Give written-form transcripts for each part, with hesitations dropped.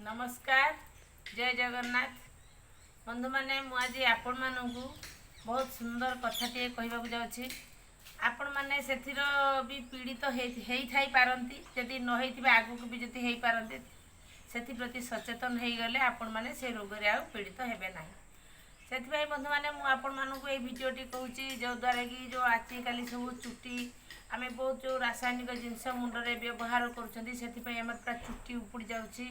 नमस्कार जय जगन्नाथ बंधु मैंने मुझे आपण मानू बहुत सुंदर कथाटे कहवाक जाऊँगी आपण मैंने से भी पीड़ित हो पारती जदि न आगू भी जदि हो पारती से सचेतन हो गले आपण मैंने से रोग पीड़ित हेबे ना से बंधु मैंने मुझे ये भिडटी कहूँ जो द्वारा कि जो आजिकल सब चुट्टी आम बहुत जो रासायनिक जिनस मुंडे व्यवहार कर पूरा चुट्टी उपुड़ जाऊँगी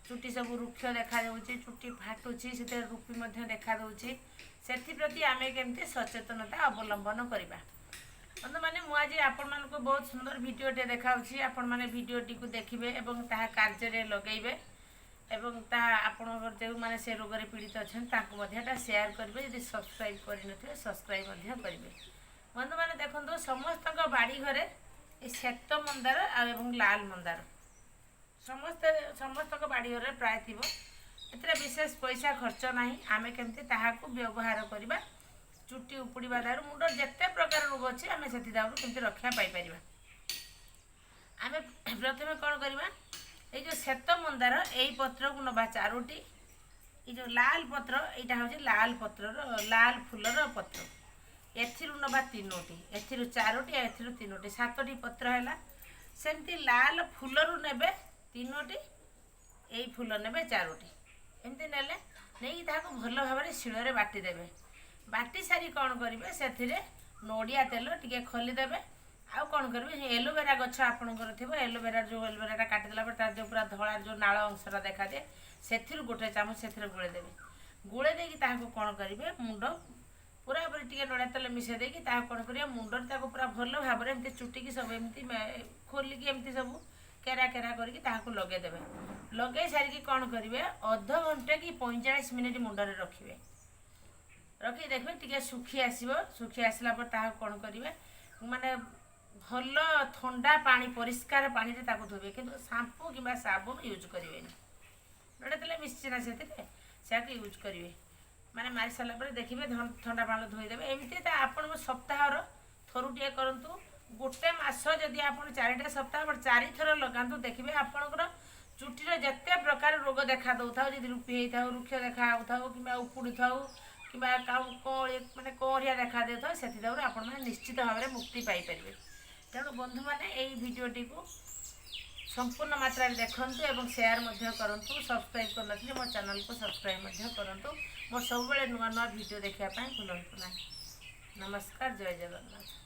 चुट्टी सब रुक्ष देखा चुट्टी फाटुची से रूपी देखा दूसरी से आम केमती सचेतनता अवलंबन करवा बंधु मैंने मुझे आपण मानक बहुत सुंदर भिडटे देखा आपण मैंने भिडटी को देखिए और कार्य लगेबे एवं आपण जो मैंने से रोग पीड़ित अच्छा सेयार करेंगे जब सब्सक्राइब कर सब्सक्राइब करेंगे बंधु मैंने देखो समस्त बाड़ी घरे श्वेत मंदार और लाल मंदार समस्त बाड़ी घरे प्राय थी एत विशेष पैसा खर्च ना आम केमती व्यवहार करवा चुट्टी उपुड़ा दारू मुंड जिते प्रकार रोग अच्छे आम से केमती रक्षा पाई आम प्रथम कौन करवा ये जो श्वेत मंदार यही पत्र को नवा चारोटी ये जो लाल पत्र यहाँ हूँ लाल पत्र लाल फूलर पत्र एथिरु नवा तीनोटी एथिरु चारोटी एथिरु तीनोटी सातटी पत्र है सेमती लाल फूलरू नेबे तीनोटी यही फूल नेबे चारोटी एमती नेले नहीं भल भाव शिଳରେ बाटिदेवे बाटी सारी कौन करेंगे से नड़िया तेल टे खोलीदेवे आउ कौन करेंगे एलोवेरा गछ आपणकर थी एलोवेरा जो एलोवेरा काटिदेला जो पूरा धला जो नाल अंशटा देखा दिए से गोटे चामच से गोलेदेवे गोले देकी कौन करेंगे मुंड पूरा टे नड़िया तेल मिसई देकी कौन करेंगे मुंडर पूरा भल भाव में चुटी की सब एमती खोलिकी एमती सब केरा केरा करके लगेदेवे लगे सारिकी कौन करेंगे अध घंटे कि 45 मिनिट मुंडरे रखिए रखी देखिए टे सुखी सुखी आसला कौन करेंगे माने भल ठंडा पानी परिष्कार पानी धोबे कि शांपू कि साबुन यूज करेंगे नड़िया तेल मिसी ना से यूज करेंगे माने मारी सारा देखिए ठंडा पानी धोईदेवे एमती आप सप्ताह थरुटे करूँ गोटे मास जदि आप 4टा सप्ताह 4 थर लगातु देखिए आपंकर चुटीर जिते प्रकार रोग देखा दौ था रूपी होता है रुक्ष देखा था कि उपुड़ी था कि मानने कौरिया देखा दे था से आप निश्चित भाव में मुक्ति पाइपर तेणु बंधु मैंने यही भिडटी को संपूर्ण मात्रा देखूँ और सेयार करूँ सब्सक्राइब कर मो चैनल को सब्सक्राइब करूँ मोर सब नुआ नुआ भिड देखापी भूलु ना नमस्कार जय जगन्नाथ।